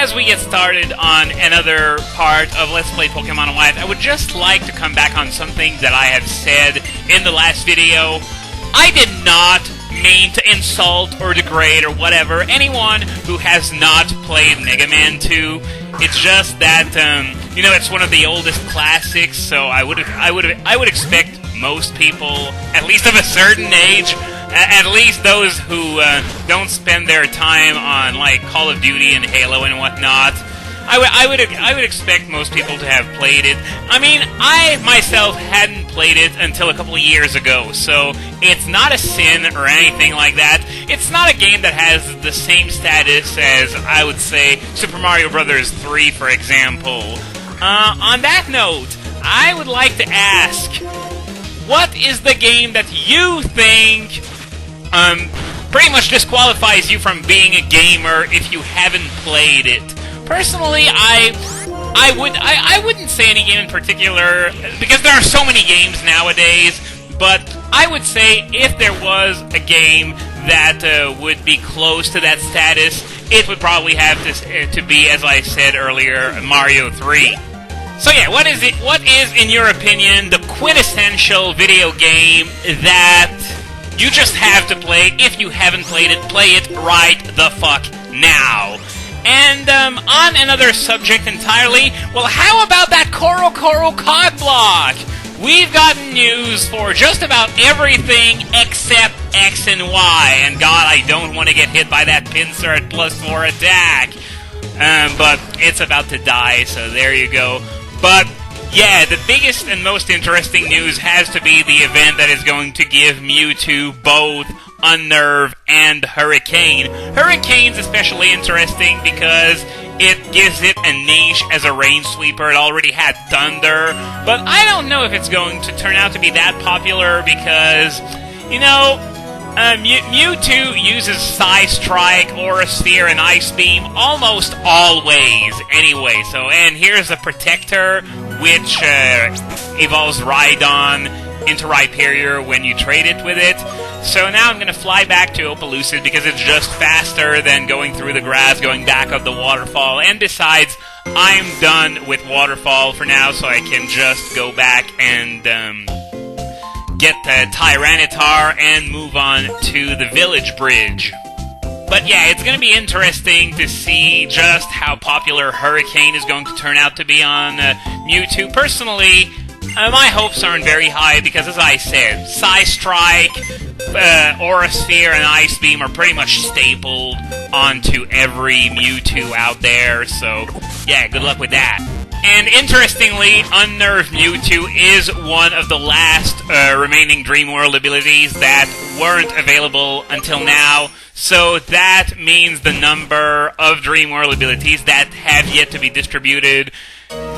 as we get started on another part of Let's Play Pokemon White, I would just like to come back on something that I have said in the last video. I did not mean to insult or degrade or whatever anyone who has not played Mega Man 2. It's just that, it's one of the oldest classics, so I would expect most people, at least of a certain age, at least those who don't spend their time on like Call of Duty and Halo and whatnot, I would expect most people to have played it. I mean, I myself hadn't played it until a couple of years ago, so it's not a sin or anything like that. It's not a game that has the same status as, I would say, Super Mario Bros. 3, for example. On that note, I would like to ask, what is the game that you think pretty much disqualifies you from being a gamer if you haven't played it? Personally, I wouldn't say any game in particular, because there are so many games nowadays, but I would say if there was a game that would be close to that status, it would probably have to be, as I said earlier, Mario 3. So yeah, what is, in your opinion, the quintessential video game that you just have to play? If you haven't played it, play it right the fuck now. And on another subject entirely, well, how about that Koro card block? We've gotten news for just about everything except X and Y. And God, I don't want to get hit by that pincer at +4 attack. But it's about to die, so there you go. But yeah, the biggest and most interesting news has to be the event that is going to give Mewtwo both Unnerve and Hurricane. Hurricane's especially interesting because it gives it a niche as a range sweeper. It already had Thunder, but I don't know if it's going to turn out to be that popular because, Mewtwo uses Psy Strike, Aura Sphere, and Ice Beam almost always anyway. So, and here's a Protector, which evolves Rhydon into Rhyperior when you trade it with it. So now I'm going to fly back to Opelucid because it's just faster than going through the grass, going back up the waterfall. And besides, I'm done with Waterfall for now, so I can just go back and get the Tyranitar and move on to the Village Bridge. But yeah, it's going to be interesting to see just how popular Hurricane is going to turn out to be on Mewtwo. Personally, my hopes aren't very high because, as I said, Psy Strike, Aura Sphere, and Ice Beam are pretty much stapled onto every Mewtwo out there, so yeah, good luck with that. And interestingly, Unnerved Mewtwo is one of the last remaining Dream World abilities that weren't available until now, so that means the number of Dream World abilities that have yet to be distributed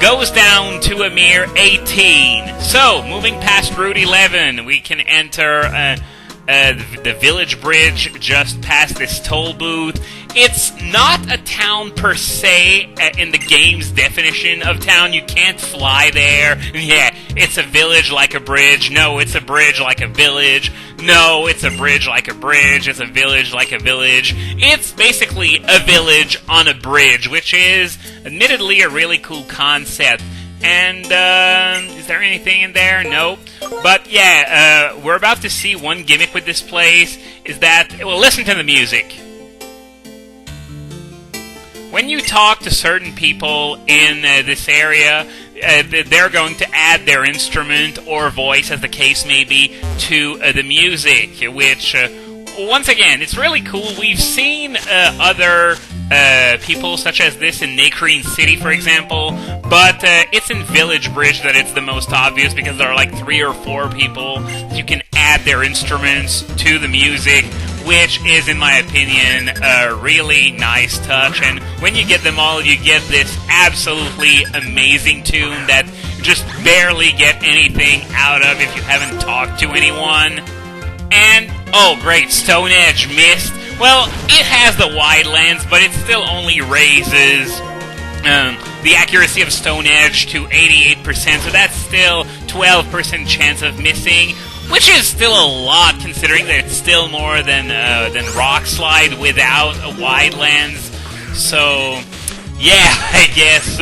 goes down to a mere 18. So, moving past Route 11, we can enter the Village Bridge just past this toll booth. It's not a town per se in the game's definition of town. You can't fly there. Yeah, it's a village like a bridge. No, it's a bridge like a village. No, it's a bridge like a bridge. It's a village like a village. It's basically a village on a bridge, which is admittedly a really cool concept. And, is there anything in there? Nope. But yeah, we're about to see one gimmick with this place, is that, well, listen to the music. When you talk to certain people in this area, they're going to add their instrument or voice, as the case may be, to the music, which, once again, it's really cool. We've seen other people such as this in Nakreen City, for example, but it's in Village Bridge that it's the most obvious because there are like 3 or 4 people you can add their instruments to the music, which is, in my opinion, a really nice touch. And when you get them all, you get this absolutely amazing tune that you just barely get anything out of if you haven't talked to anyone. And, oh great, Stone Edge missed. Well, it has the wide lens, but it still only raises the accuracy of Stone Edge to 88%, so that's still 12% chance of missing, which is still a lot considering that it's still more than Rock Slide without a wide lens. So Yeah, I guess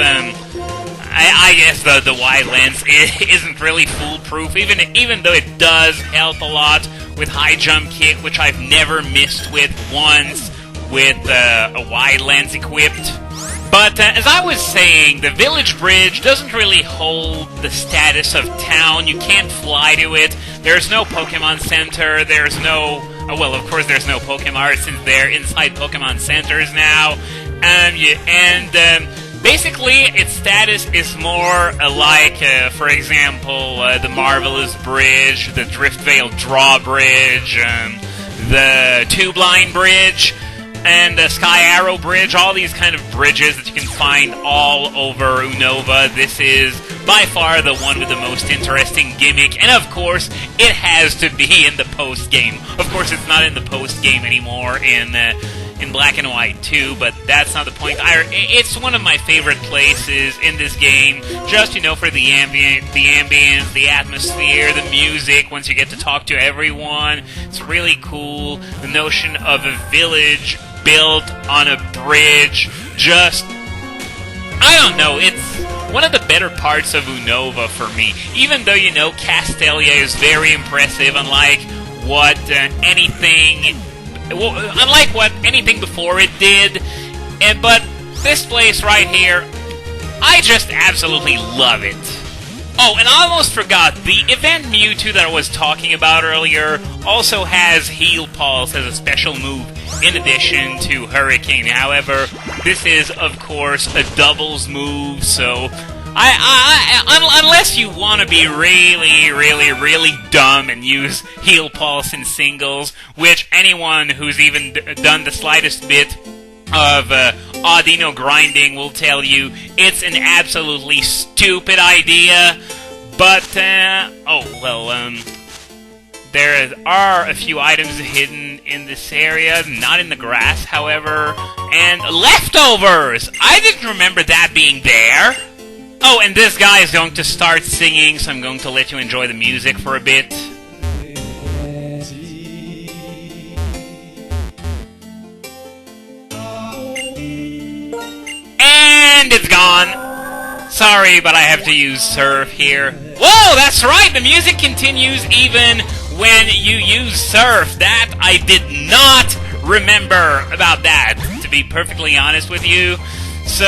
the wide lens isn't really foolproof, even though it does help a lot with high jump kick, which I've never missed with once with a wide lens equipped. But as I was saying, the village bridge doesn't really hold the status of town. You can't fly to it. There's no Pokemon Center. There's no... Oh, well, of course there's no Pokemon since they're inside Pokemon Centers now. Basically, its status is more like, for example, the Marvelous Bridge, the Driftvale Drawbridge, the Tube Line Bridge, and the Sky Arrow Bridge, all these kind of bridges that you can find all over Unova. This is by far the one with the most interesting gimmick, and of course, it has to be in the post-game. Of course, it's not in the post-game anymore in Black and White 2, but that's not the point. It's one of my favorite places in this game, just, for the ambience, the atmosphere, the music, once you get to talk to everyone. It's really cool. The notion of a village built on a bridge, just... I don't know, it's one of the better parts of Unova for me. Even though, Castelia is very impressive, unlike what anything before it did. But this place right here, I just absolutely love it. Oh, and I almost forgot, the event Mewtwo that I was talking about earlier also has Heal Pulse as a special move in addition to Hurricane. However, this is, of course, a doubles move, so unless you want to be really, really, really dumb and use Heal Pulse in singles, which anyone who's even done the slightest bit of Audino grinding will tell you it's an absolutely stupid idea. But, there are a few items hidden in this area, not in the grass, however, and leftovers! I didn't remember that being there! Oh, and this guy is going to start singing, so I'm going to let you enjoy the music for a bit. And it's gone! Sorry, but I have to use Surf here. Whoa, that's right! The music continues even when you use Surf. That I did not remember about that, to be perfectly honest with you. So,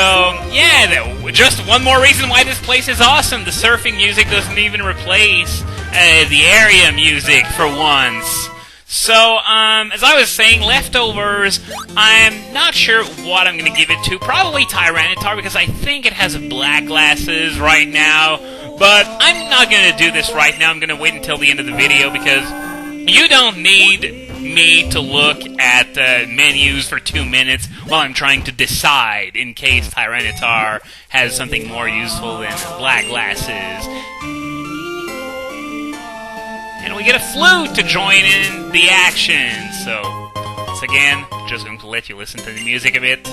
yeah, just one more reason why this place is awesome. The surfing music doesn't even replace the area music for once. So, as I was saying, leftovers, I'm not sure what I'm going to give it to. Probably Tyranitar, because I think it has black glasses right now. But I'm not going to do this right now. I'm going to wait until the end of the video, because you don't need me to look at menus for 2 minutes while I'm trying to decide in case Tyranitar has something more useful than black glasses. And we get a flute to join in the action. So, once again, just going to let you listen to the music a bit.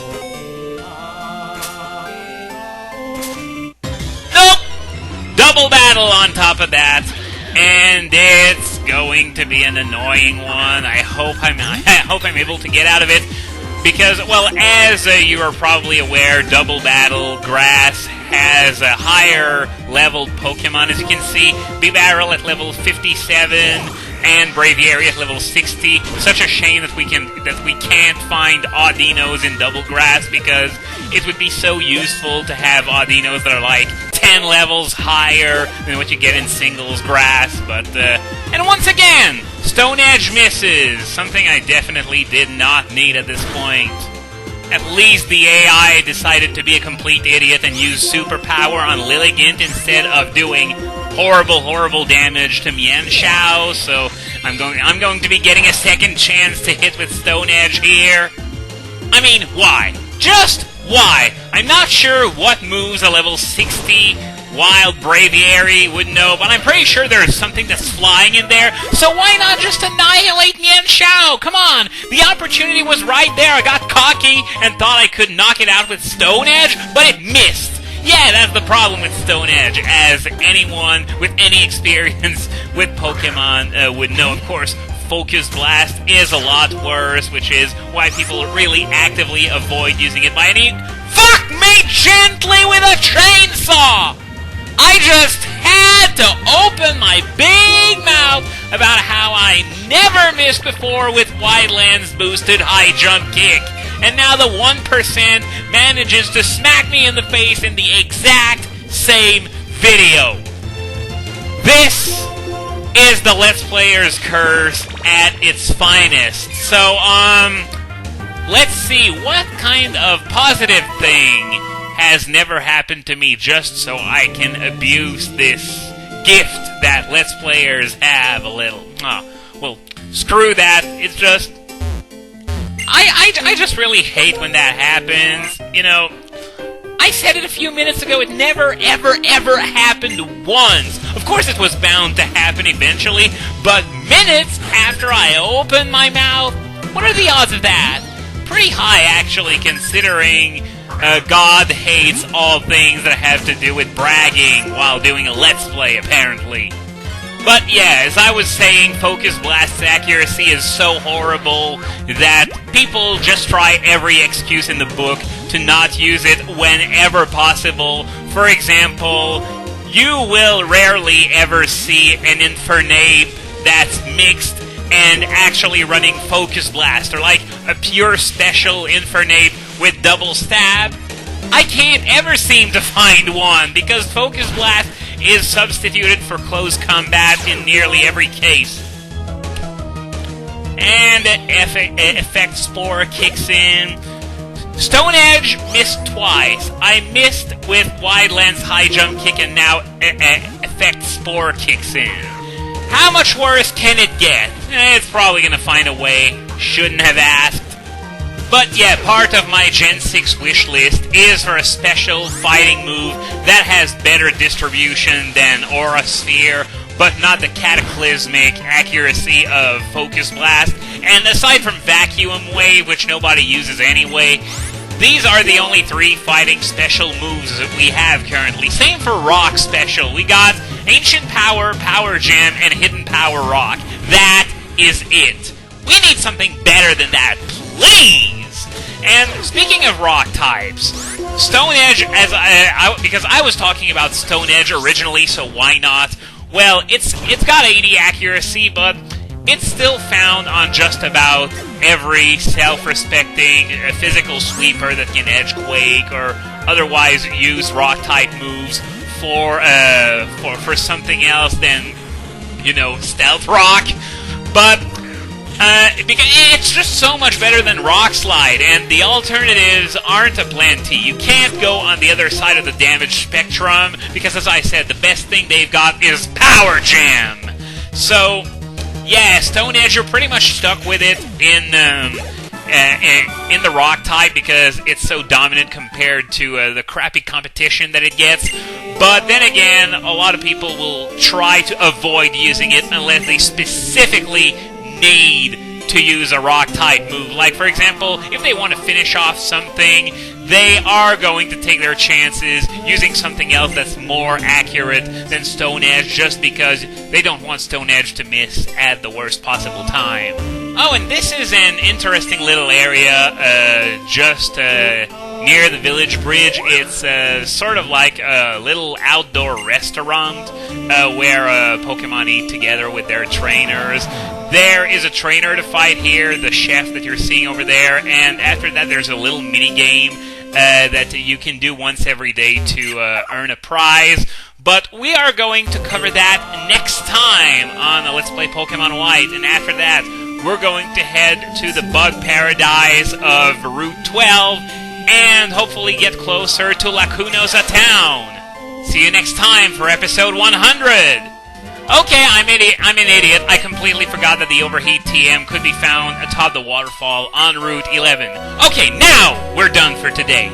Nope! Double battle on top of that. And it's going to be an annoying one. I hope I'm able to get out of it. Because, well, as you are probably aware, Double Battle Grass has a higher leveled Pokemon. As you can see, Bibarel at level 57 and Braviary at level 60. Such a shame that we can't find Audinos in Double Grass, because it would be so useful to have Audinos that are like 10 levels higher than what you get in Singles Grass. But and once again, Stone Edge misses, something I definitely did not need at this point. At least the AI decided to be a complete idiot and use superpower on Lilligant instead of doing horrible, horrible damage to Mienshao. So I'm going to be getting a second chance to hit with Stone Edge here. I mean, why? Just why? I'm not sure what moves a level 60 Wild Braviary would know, but I'm pretty sure there's something that's flying in there, so why not just annihilate Mienshao? Come on! The opportunity was right there. I got cocky and thought I could knock it out with Stone Edge, but it missed. Yeah, that's the problem with Stone Edge, as anyone with any experience with Pokemon would know. Of course, Focus Blast is a lot worse, which is why people really actively avoid using it by any... Fuck! attack me gently with a chainsaw! I just had to open my big mouth about how I never missed before with Wildlands boosted high jump kick. And now the 1% manages to smack me in the face in the exact same video. This is the Let's Player's curse at its finest. So, let's see what kind of positive thing has never happened to me just so I can abuse this gift that Let's Players have a little. Well, screw that. It's just... I just really hate when that happens. You know, I said it a few minutes ago, it never, ever, ever happened once. Of course it was bound to happen eventually, but minutes after I opened my mouth, what are the odds of that? Pretty high, actually, considering God hates all things that have to do with bragging while doing a Let's Play, apparently. But yeah, as I was saying, Focus Blast's accuracy is so horrible that people just try every excuse in the book to not use it whenever possible. For example, you will rarely ever see an Infernape that's mixed and actually running Focus Blast, or like a pure special Infernape with double stab. I can't ever seem to find one, because Focus Blast is substituted for close combat in nearly every case. And Effect Spore kicks in. Stone Edge missed twice. I missed with Wildlands high jump kick, and now Effect Spore kicks in. How much worse can it get? It's probably going to find a way. Shouldn't have asked. But yeah, part of my Gen 6 wish list is for a special fighting move that has better distribution than Aura Sphere, but not the cataclysmic accuracy of Focus Blast. And aside from Vacuum Wave, which nobody uses anyway, these are the only 3 fighting special moves that we have currently. Same for Rock Special. We got Ancient Power, Power Gem, and Hidden Power Rock. That is it. We need something better than that, please! And speaking of rock types, Stone Edge, because I was talking about Stone Edge originally, so why not? Well, it's got 80 accuracy, but it's still found on just about every self-respecting physical sweeper that can edge Quake or otherwise use rock-type moves for something else than, you know, Stealth Rock. But because it's just so much better than Rock Slide, and the alternatives aren't aplenty. You can't go on the other side of the damage spectrum, because as I said, the best thing they've got is Power Jam. So, yeah, Stone Edge, you're pretty much stuck with it in the Rock type, because it's so dominant compared to the crappy competition that it gets. But then again, a lot of people will try to avoid using it unless they specifically need to use a rock-type move. Like, for example, if they want to finish off something, they are going to take their chances using something else that's more accurate than Stone Edge, just because they don't want Stone Edge to miss at the worst possible time. Oh, and this is an interesting little area just near the village bridge. It's sort of like a little outdoor restaurant where Pokemon eat together with their trainers. There is a trainer to fight here, the chef that you're seeing over there, and after that there's a little mini-game that you can do once every day to earn a prize. But we are going to cover that next time on Let's Play Pokemon White, and after that we're going to head to the bug paradise of Route 12 and hopefully get closer to Lacunosa Town. See you next time for episode 100! Okay, I'm an idiot. I completely forgot that the Overheat TM could be found atop the waterfall on Route 11. Okay, now we're done for today.